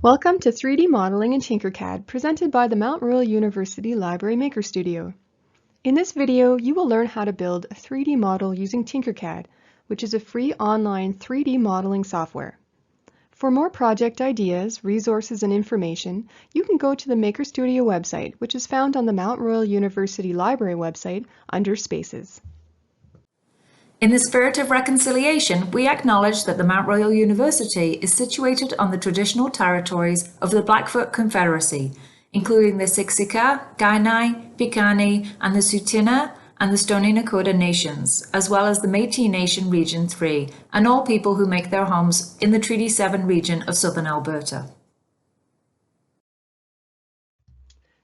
Welcome to 3D Modeling in TinkerCAD, presented by the Mount Royal University Library Maker Studio. In this video, you will learn how to build a 3D model using TinkerCAD, which is a free online 3D modeling software. For more project ideas, resources, and information, you can go to the Maker Studio website, which is found on the Mount Royal University Library website under Spaces. In the spirit of reconciliation, we acknowledge that the Mount Royal University is situated on the traditional territories of the Blackfoot Confederacy, including the Siksika, Kainai, Piikani, and the Tsuut'ina and the Stoney Nakoda nations, as well as the Métis Nation Region 3, and all people who make their homes in the Treaty 7 region of southern Alberta.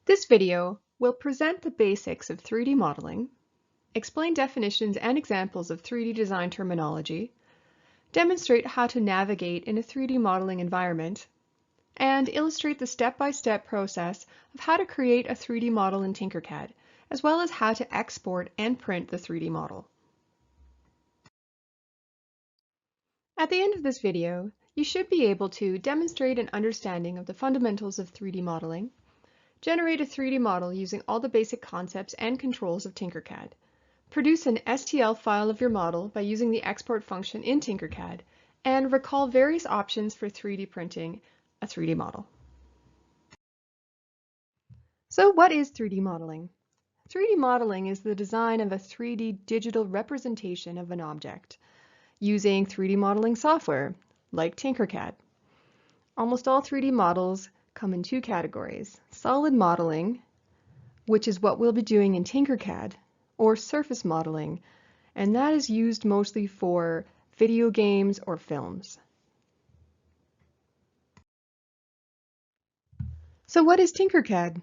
This video will present the basics of 3D modeling, explain definitions and examples of 3D design terminology, demonstrate how to navigate in a 3D modeling environment, and illustrate the step-by-step process of how to create a 3D model in TinkerCAD, as well as how to export and print the 3D model. At the end of this video, you should be able to demonstrate an understanding of the fundamentals of 3D modeling, generate a 3D model using all the basic concepts and controls of TinkerCAD, produce an STL file of your model by using the export function in TinkerCAD, and recall various options for 3D printing a 3D model. So what is 3D modeling? 3D modeling is the design of a 3D digital representation of an object using 3D modeling software like TinkerCAD. Almost all 3D models come in two categories: solid modeling, which is what we'll be doing in TinkerCAD, or surface modeling, and that is used mostly for video games or films. So what is TinkerCAD?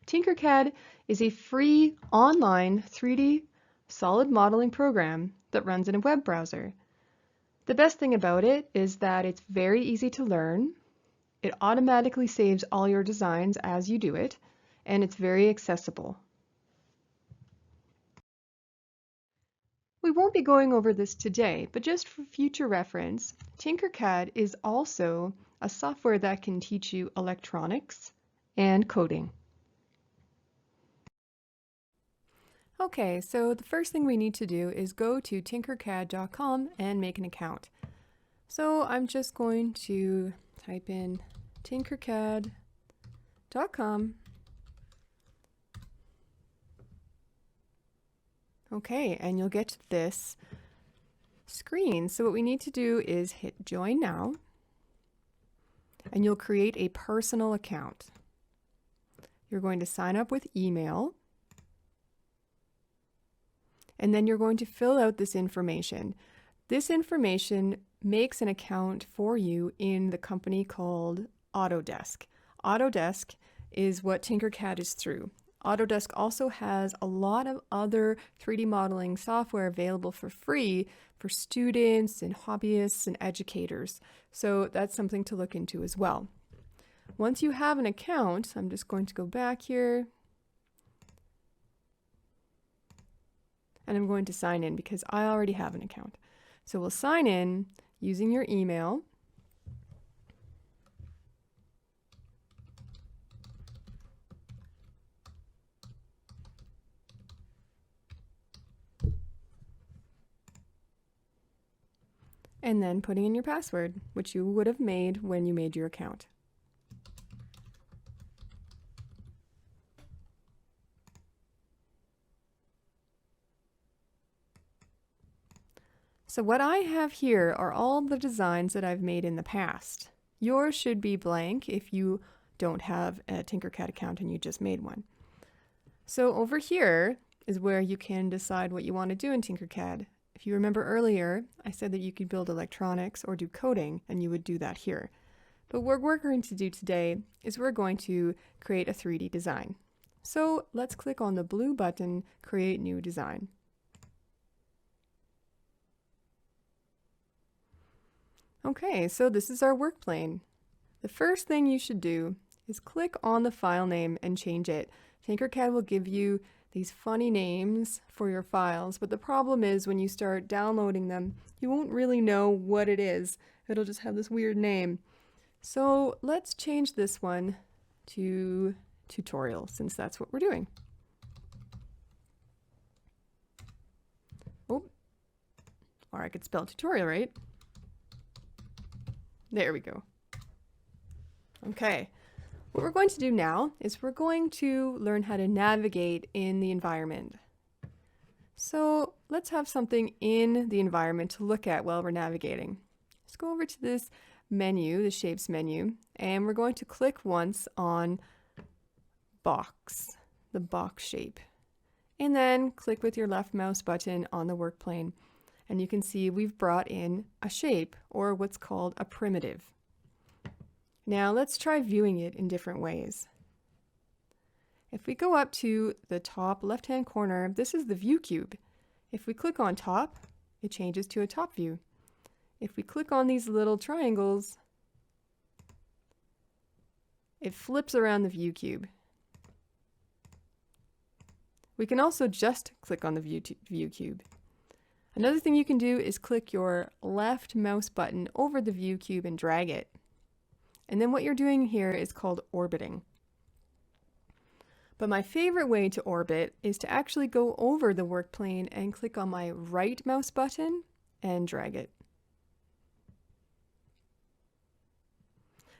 TinkerCAD is a free online 3D solid modeling program that runs in a web browser. The best thing about it is that it's very easy to learn, it automatically saves all your designs as you do it, and it's very accessible. We won't be going over this today, but just for future reference, TinkerCAD is also a software that can teach you electronics and coding. Okay, so the first thing we need to do is go to tinkercad.com and make an account. So I'm just going to type in tinkercad.com. Okay, and you'll get to this screen. So what we need to do is hit Join Now, and you'll create a personal account. You're going to sign up with email, and then you're going to fill out this information. This information makes an account for you in the company called Autodesk. Autodesk is what TinkerCAD is through. Autodesk also has a lot of other 3D modeling software available for free for students and hobbyists and educators. So that's something to look into as well. Once you have an account, I'm just going to go back here and I'm going to sign in because I already have an account. So we'll sign in using your email. And then putting in your password, which you would have made when you made your account. So what I have here are all the designs that I've made in the past. Yours should be blank if you don't have a TinkerCAD account and you just made one. So over here is where you can decide what you want to do in TinkerCAD. If you remember earlier, I said that you could build electronics or do coding, and you would do that here. But what we're going to do today is we're going to create a 3D design. So let's click on the blue button, Create New Design. Okay, so this is our work plane. The first thing you should do is click on the file name and change it. TinkerCAD will give you these funny names for your files, but the problem is when you start downloading them, you won't really know what it is. It'll just have this weird name. So let's change this one to tutorial since that's what we're doing. Oh, or I could spell tutorial, right? There we go. Okay, what we're going to do now is we're going to learn how to navigate in the environment. So let's have something in the environment to look at while we're navigating. Let's go over to this menu, the shapes menu, and we're going to click once on box, the box shape, and then click with your left mouse button on the work plane. And you can see we've brought in a shape, or what's called a primitive. Now let's try viewing it in different ways. If we go up to the top left-hand corner, this is the view cube. If we click on top, it changes to a top view. If we click on these little triangles, it flips around the view cube. We can also just click on the view cube. Another thing you can do is click your left mouse button over the view cube and drag it. And then what you're doing here is called orbiting. But my favorite way to orbit is to actually go over the work plane and click on my right mouse button and drag it.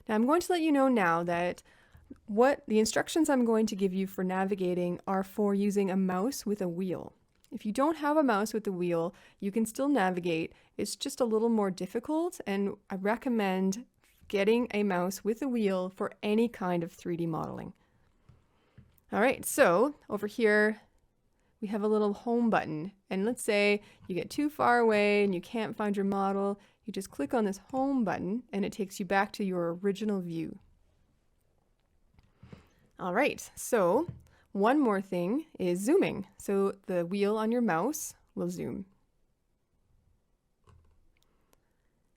Now I'm going to let you know now that what the instructions I'm going to give you for navigating are for using a mouse with a wheel. If you don't have a mouse with a wheel, you can still navigate. It's just a little more difficult, and I recommend getting a mouse with a wheel for any kind of 3D modeling. All right, so over here we have a little home button, and let's say you get too far away and you can't find your model. You just click on this home button and it takes you back to your original view. All right, so one more thing is zooming. So the wheel on your mouse will zoom.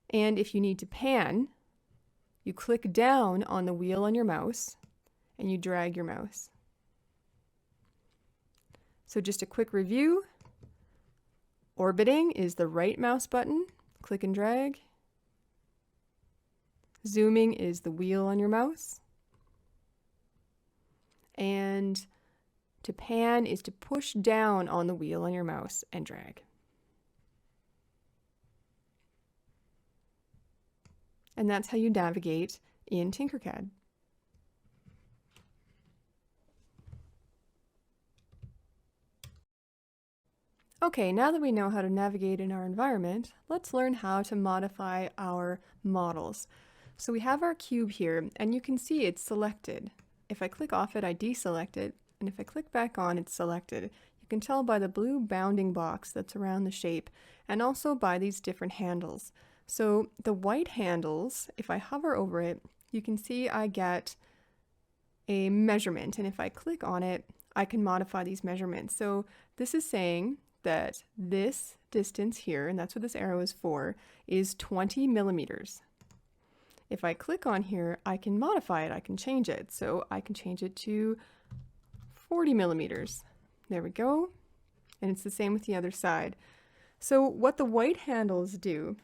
And if you need to pan, you click down on the wheel on your mouse and you drag your mouse. So just a quick review. Orbiting is the right mouse button, click and drag. Zooming is the wheel on your mouse. And to pan is to push down on the wheel on your mouse and drag. And that's how you navigate in TinkerCAD. Okay, now that we know how to navigate in our environment, let's learn how to modify our models. So we have our cube here, and you can see it's selected. If I click off it, I deselect it, and if I click back on, it's selected. You can tell by the blue bounding box that's around the shape, and also by these different handles. So the white handles, if I hover over it, you can see I get a measurement, and if I click on it, I can modify these measurements. So this is saying that this distance here, and that's what this arrow is for, is 20 millimeters. If I click on here, I can modify it, I can change it. So I can change it to 40 millimeters. There we go. And it's the same with the other side. So what the white handles do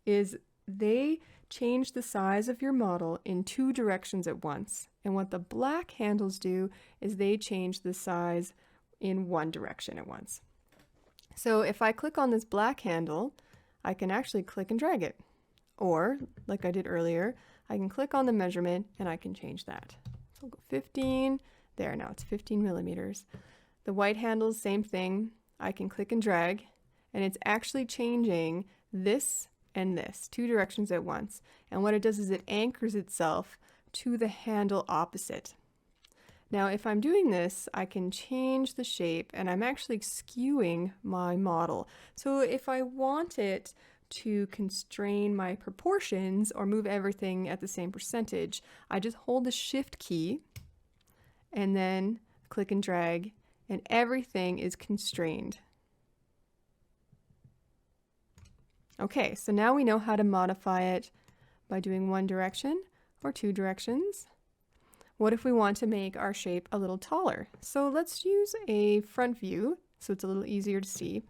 is they change the size of your model in two directions at once. And what the black handles do is they change the size in one direction at once. So if I click on this black handle, I can actually click and drag it. Or, like I did earlier, I can click on the measurement and I can change that. So I'll go 15, there, now it's 15 millimeters. The white handles, same thing. I can click and drag, and it's actually changing this and this, two directions at once. And what it does is it anchors itself to the handle opposite. Now, if I'm doing this, I can change the shape, and I'm actually skewing my model. So if I want it to constrain my proportions or move everything at the same percentage, I just hold the Shift key and then click and drag, and everything is constrained. Okay, so now we know how to modify it by doing one direction or two directions. What if we want to make our shape a little taller? So let's use a front view so it's a little easier to see.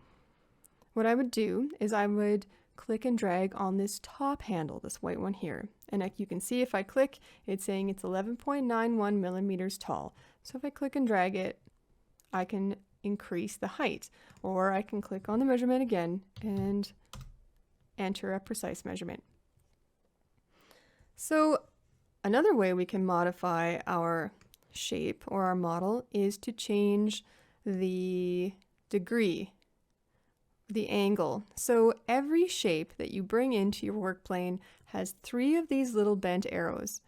What I would do is I would click and drag on this top handle, this white one here. And like you can see, if I click, it's saying it's 11.91 millimeters tall. So if I click and drag it, I can increase the height, or I can click on the measurement again and enter a precise measurement. So another way we can modify our shape or our model is to change the degree, the angle. So every shape that you bring into your work plane has 3 of these little bent arrows,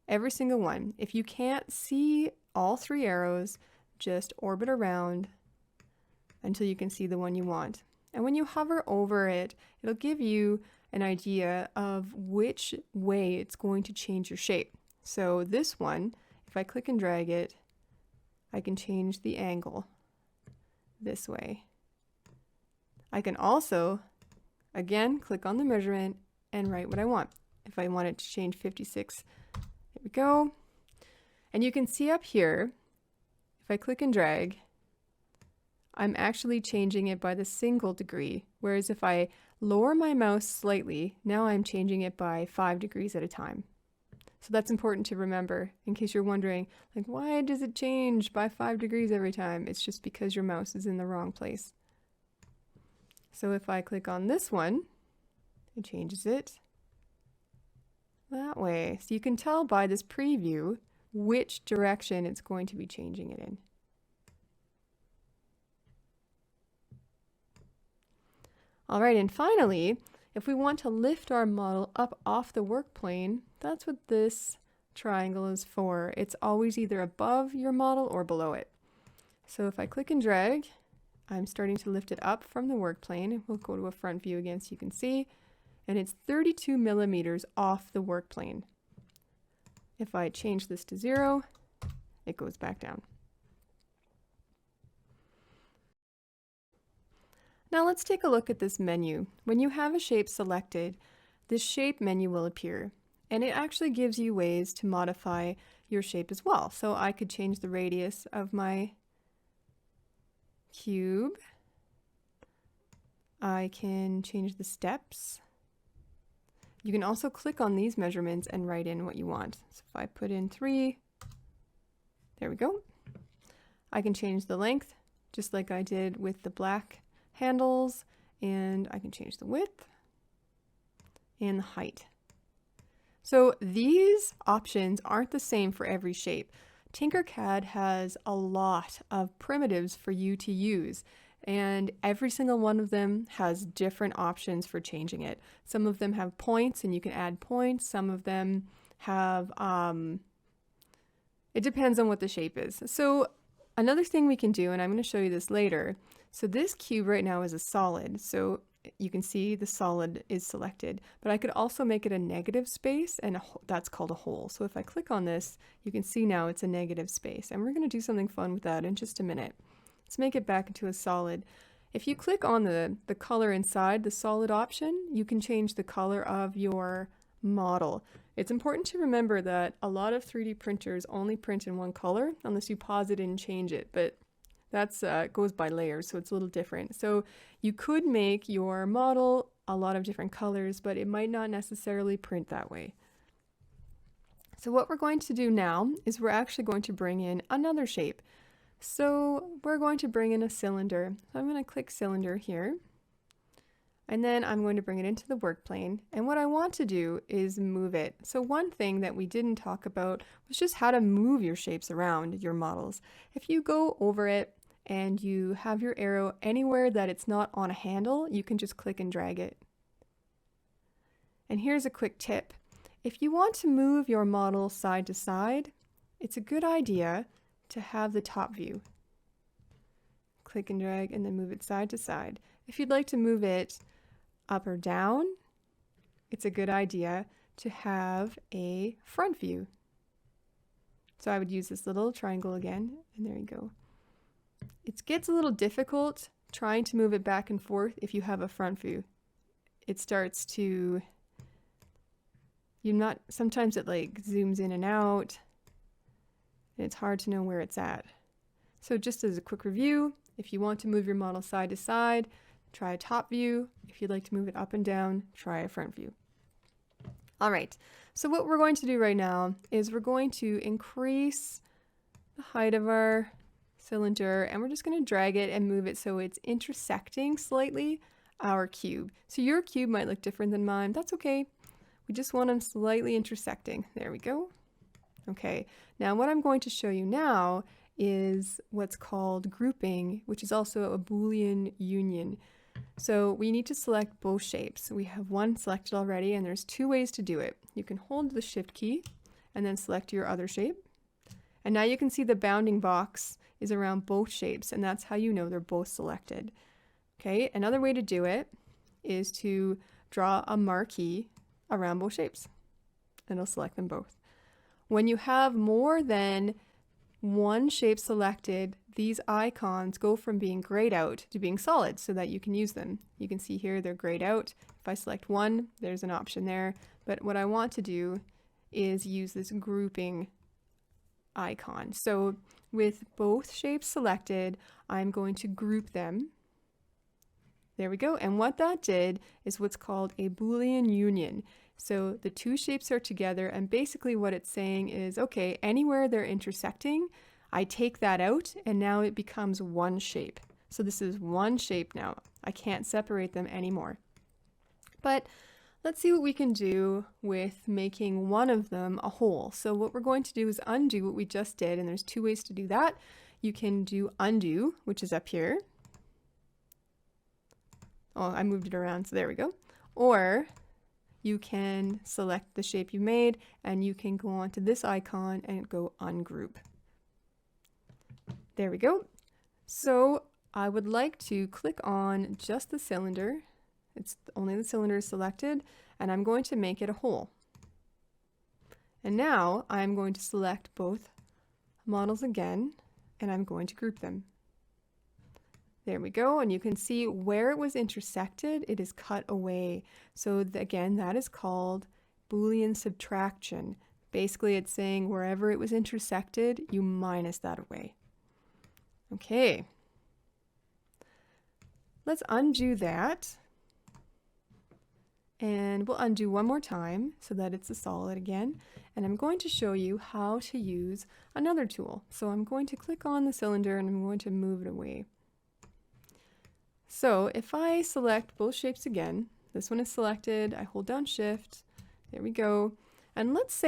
every single one. If you can't see all 3 arrows, just orbit around until you can see the one you want. And when you hover over it, it'll give you an idea of which way it's going to change your shape. So this one, if I click and drag it, I can change the angle this way. I can also, again, click on the measurement and write what I want. If I want it to change 56, here we go. And you can see up here, if I click and drag, I'm actually changing it by the single degree, whereas if I lower my mouse slightly, now I'm changing it by 5 degrees at a time. So that's important to remember in case you're wondering, like, why does it change by 5 degrees every time? It's just because your mouse is in the wrong place. So if I click on this one, it changes it that way. So you can tell by this preview which direction it's going to be changing it in. All right, and finally, if we want to lift our model up off the work plane, that's what this triangle is for. It's always either above your model or below it. So if I click and drag, I'm starting to lift it up from the work plane. We'll go to a front view again so you can see, and it's 32 millimeters off the work plane. If I change this to 0, it goes back down. Now let's take a look at this menu. When you have a shape selected, this shape menu will appear, and it actually gives you ways to modify your shape as well. So I could change the radius of my cube. I can change the steps. You can also click on these measurements and write in what you want. So if I put in 3, there we go. I can change the length, just like I did with the black handles, and I can change the width and the height. So these options aren't the same for every shape. TinkerCAD has a lot of primitives for you to use, and every single one of them has different options for changing it. Some of them have points and you can add points. Some of them have, it depends on what the shape is. So another thing we can do, and I'm going to show you this later, so this cube right now is a solid, so you can see the solid is selected, but I could also make it a negative space, and that's called a hole. So if I click on this, you can see now it's a negative space, and we're going to do something fun with that in just a minute. Let's make it back into a solid. If you click on the color inside the solid option, you can change the color of your model. It's important to remember that a lot of 3D printers only print in one color unless you pause it and change it, but that's goes by layers, so it's a little different. So you could make your model a lot of different colors, but it might not necessarily print that way. So what we're going to do now is we're actually going to bring in another shape. So we're going to bring in a cylinder. So I'm going to click cylinder here, and then I'm going to bring it into the work plane. And what I want to do is move it. So one thing that we didn't talk about was just how to move your shapes around your models. If you go over it and you have your arrow anywhere that it's not on a handle, you can just click and drag it. And here's a quick tip. If you want to move your model side to side, it's a good idea to have the top view. Click and drag and then move it side to side. If you'd like to move it up or down, it's a good idea to have a front view. So I would use this little triangle again, and there you go. It gets a little difficult trying to move it back and forth if you have a front view. It starts to, sometimes it like zooms in and out, and it's hard to know where it's at. So just as a quick review, if you want to move your model side to side, try a top view. If you'd like to move it up and down, try a front view. All right, so what we're going to do right now is we're going to increase the height of our cylinder, and we're just going to drag it and move it so it's intersecting slightly our cube. So your cube might look different than mine. That's okay. We just want them slightly intersecting. There we go. Okay, now what I'm going to show you now is what's called grouping, which is also a Boolean union. So we need to select both shapes. We have one selected already, and there's two ways to do it. You can hold the Shift key and then select your other shape. And now you can see the bounding box is around both shapes, and that's how you know they're both selected. Okay, another way to do it is to draw a marquee around both shapes, and it'll select them both. When you have more than one shape selected, these icons go from being grayed out to being solid so that you can use them. You can see here they're grayed out. If I select one, there's an option there. But what I want to do is use this grouping icon. So with both shapes selected, I'm going to group them. There we go. And what that did is what's called a Boolean union. So the two shapes are together, and basically what it's saying is, okay, anywhere they're intersecting, I take that out, and now it becomes one shape. So this is one shape now. I can't separate them anymore. But let's see what we can do with making one of them a whole. So what we're going to do is undo what we just did, and there's two ways to do that. You can do undo, which is up here. Oh, I moved it around, so there we go. Or you can select the shape you made, and you can go onto this icon and go ungroup. There we go. So I would like to click on just the cylinder. It's only the cylinder is selected, and I'm going to make it a whole. And now I'm going to select both models again, and I'm going to group them. There we go, and you can see where it was intersected, it is cut away. So again, that is called Boolean subtraction. Basically, it's saying wherever it was intersected, you minus that away. Okay, let's undo that. And we'll undo one more time so that it's a solid again. And I'm going to show you how to use another tool. So I'm going to click on the cylinder and I'm going to move it away. So if I select both shapes again, this one is selected, I hold down Shift, there we go. And let's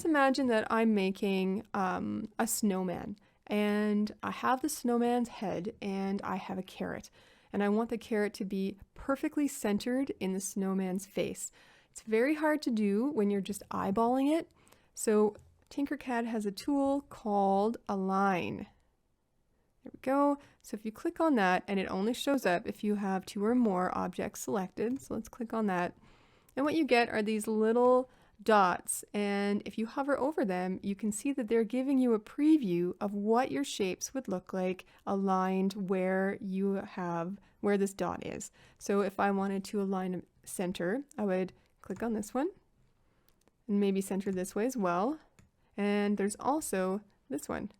imagine that I'm making a snowman, and I have the snowman's head and I have a carrot, and I want the carrot to be perfectly centered in the snowman's face. It's very hard to do when you're just eyeballing it. So TinkerCAD has a tool called Align. There we go. So if you click on that, and it only shows up if you have two or more objects selected. So let's click on that. And what you get are these little dots. And if you hover over them, you can see that they're giving you a preview of what your shapes would look like aligned where this dot is. So if I wanted to align a center, I would click on this one and maybe center this way as well. And there's also this one.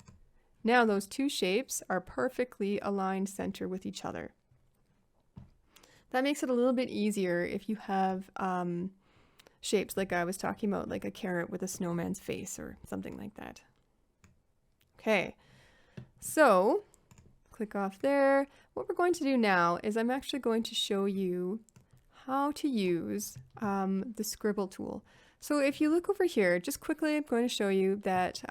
Now those two shapes are perfectly aligned center with each other. That makes it a little bit easier if you have shapes like I was talking about, like a carrot with a snowman's face or something like that. Okay, so click off there. What we're going to do now is I'm actually going to show you how to use the Scribble tool. So if you look over here, just quickly, I'm going to show you that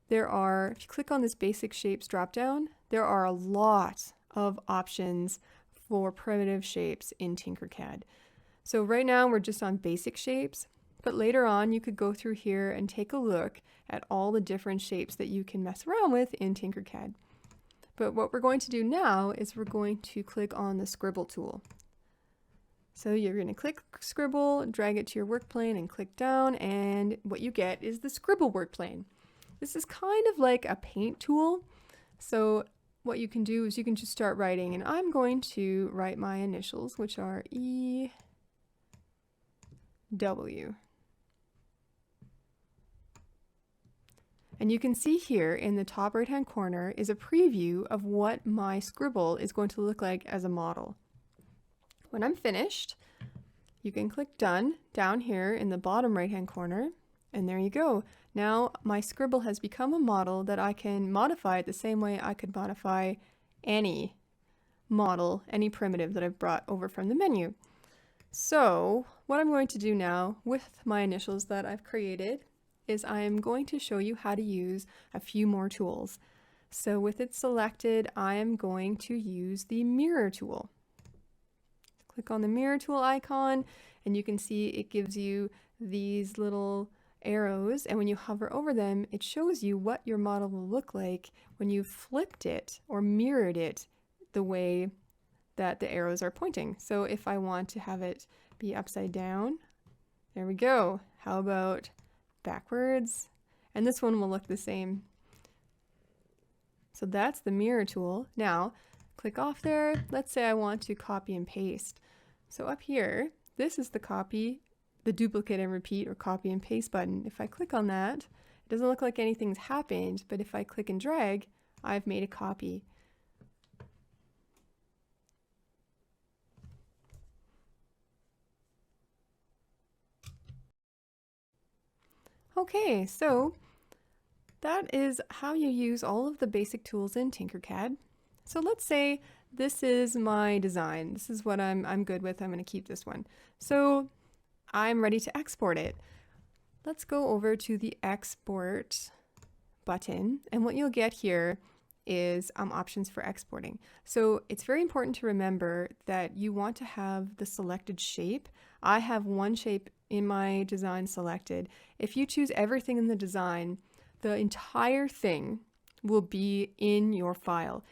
if you click on this basic shapes dropdown, there are a lot of options for primitive shapes in TinkerCAD. So right now we're just on basic shapes, but later on you could go through here and take a look at all the different shapes that you can mess around with in TinkerCAD. But what we're going to do now is we're going to click on the Scribble tool. So you're going to click Scribble, drag it to your work plane and click down, and what you get is the Scribble work plane. This is kind of like a paint tool. So what you can do is you can just start writing, and I'm going to write my initials, which are EW. And you can see here in the top right hand corner is a preview of what my scribble is going to look like as a model. When I'm finished, you can click done down here in the bottom right hand corner, and there you go. Now my scribble has become a model that I can modify it the same way I could modify any model, any primitive that I've brought over from the menu. So what I'm going to do now with my initials that I've created is I'm going to show you how to use a few more tools. So with it selected, I am going to use the mirror tool. Click on the mirror tool icon and you can see it gives you these little arrows, and when you hover over them, it shows you what your model will look like when you flipped it or mirrored it the way that the arrows are pointing. So if I want to have it be upside down, there we go. How about backwards? And this one will look the same. So that's the mirror tool. Now click off there. Let's say I want to copy and paste. So up here, this is the copy, the duplicate and repeat or copy and paste button. If I click on that, it doesn't look like anything's happened, but if I click and drag, I've made a copy. Okay, so that is how you use all of the basic tools in TinkerCAD. So let's say this is my design. This is what I'm good with. I'm going to keep this one. So I'm ready to export it. Let's go over to the export button, and what you'll get here is options for exporting. So it's very important to remember that you want to have the selected shape. I have one shape in my design selected. If you choose everything in the design, the entire thing will be in your file.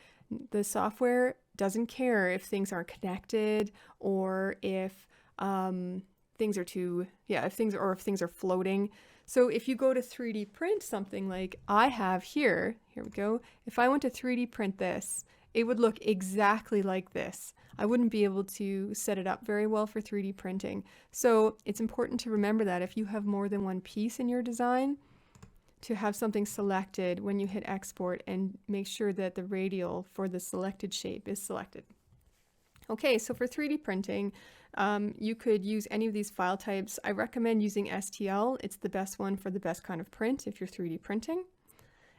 The software doesn't care if things aren't connected or if things are floating. So if you go to 3D print something like I have here we go. If I went to 3D print this, it would look exactly like this. I wouldn't be able to set it up very well for 3D printing. So it's important to remember that if you have more than one piece in your design, to have something selected when you hit export and make sure that the radial for the selected shape is selected. Okay, so for 3D printing, you could use any of these file types. I recommend using STL. It's the best one for the best kind of print if you're 3D printing.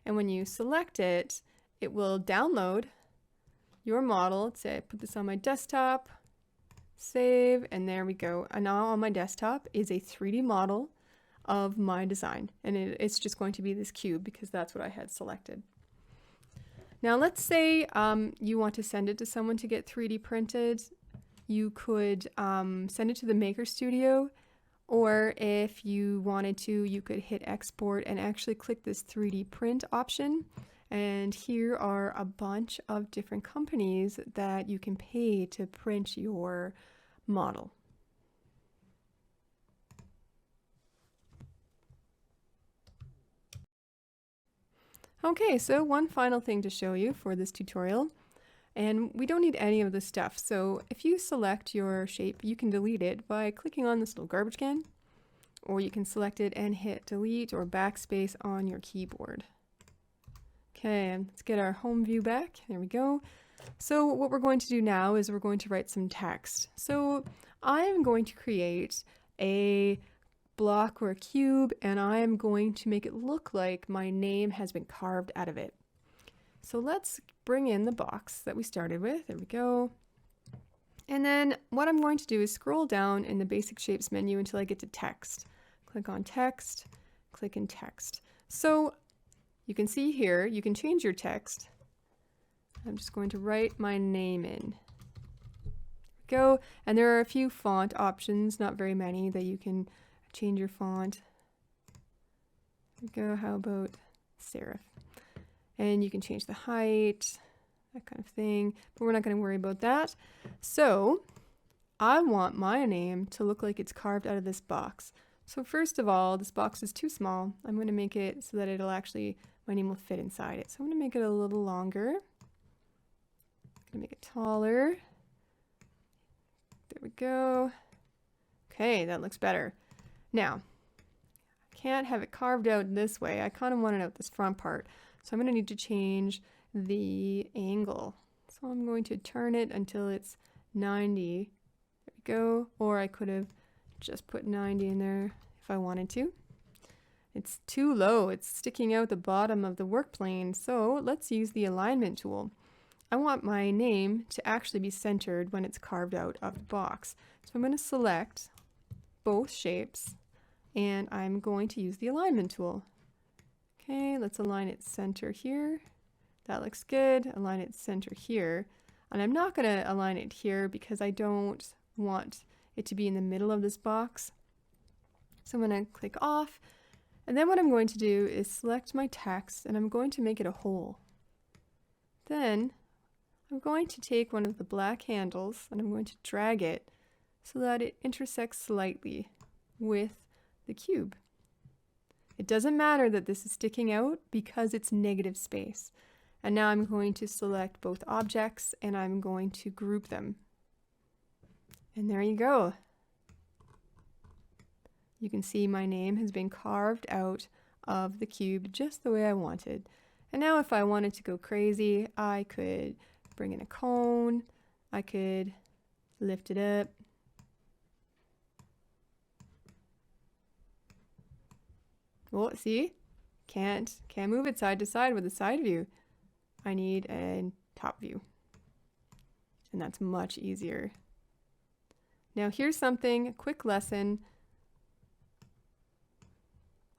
And when you select it, it will download your model. Let's say I put this on my desktop, save, and there we go. And now on my desktop is a 3D model of my design, and it's just going to be this cube because that's what I had selected. Now let's say you want to send it to someone to get 3D printed. You could send it to the Maker Studio, or if you wanted to, you could hit export and actually click this 3D print option. And here are a bunch of different companies that you can pay to print your model. Okay, so one final thing to show you for this tutorial, and we don't need any of this stuff. So if you select your shape, you can delete it by clicking on this little garbage can, or you can select it and hit delete or backspace on your keyboard. Okay, let's get our home view back. There we go. So what we're going to do now is we're going to write some text. So I am going to create a block or a cube, and I am going to make it look like my name has been carved out of it. So let's bring in the box that we started with. There we go. And then what I'm going to do is scroll down in the basic shapes menu until I get to text. Click on text, click in text. So you can see here, you can change your text. I'm just going to write my name in. Go, and there are a few font options, not very many, that you can change your font. Go, how about serif? And you can change the height, that kind of thing, but we're not going to worry about that. So I want my name to look like it's carved out of this box. So first of all, this box is too small. I'm going to make it so that it'll actually, my name will fit inside it. So I'm going to make it a little longer. I'm going to make it taller. There we go. Okay, that looks better. Now, I can't have it carved out this way. I kind of want it out this front part. So I'm going to need to change the angle. So I'm going to turn it until it's 90. There we go. Or I could have just put 90 in there if I wanted to. It's too low. It's sticking out the bottom of the work plane. So let's use the alignment tool. I want my name to actually be centered when it's carved out of the box. So I'm going to select both shapes and I'm going to use the alignment tool. Okay, let's align it center here. That looks good. Align it center here. And I'm not going to align it here because I don't want it to be in the middle of this box. So I'm going to click off. And then what I'm going to do is select my text and I'm going to make it a hole. Then I'm going to take one of the black handles and I'm going to drag it so that it intersects slightly with the cube. It doesn't matter that this is sticking out because it's negative space. And now I'm going to select both objects and I'm going to group them. And there you go. You can see my name has been carved out of the cube just the way I wanted. And now if I wanted to go crazy, I could bring in a cone. I could lift it up. Oh, see? Can't move it side to side with a side view. I need a top view. And that's much easier. Now here's something, a quick lesson.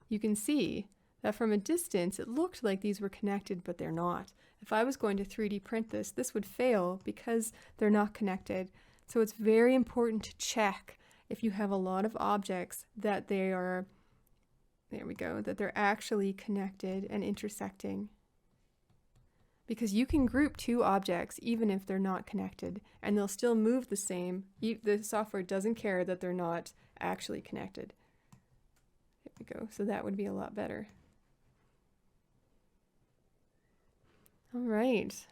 You can see that from a distance it looked like these were connected, but they're not. If I was going to 3D print this, this would fail because they're not connected. So it's very important to check if you have a lot of objects that they are, there we go, that they're actually connected and intersecting. Because you can group two objects even if they're not connected and they'll still move the same. The software doesn't care that they're not actually connected. There we go. So that would be a lot better. All right.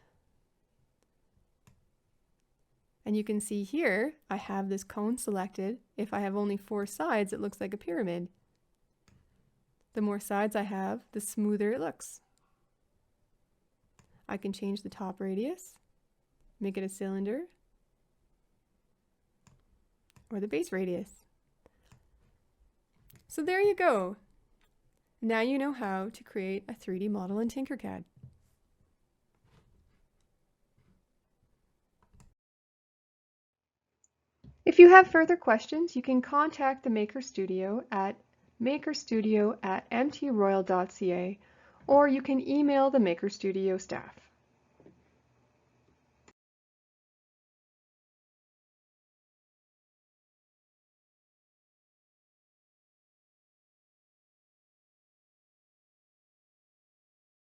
And you can see here, I have this cone selected. If I have only 4 sides, it looks like a pyramid. The more sides I have, the smoother it looks. I can change the top radius, make it a cylinder, or the base radius. So there you go. Now you know how to create a 3D model in TinkerCAD. If you have further questions, you can contact the Maker Studio at makerstudio@mtroyal.ca, or you can email the Maker Studio staff.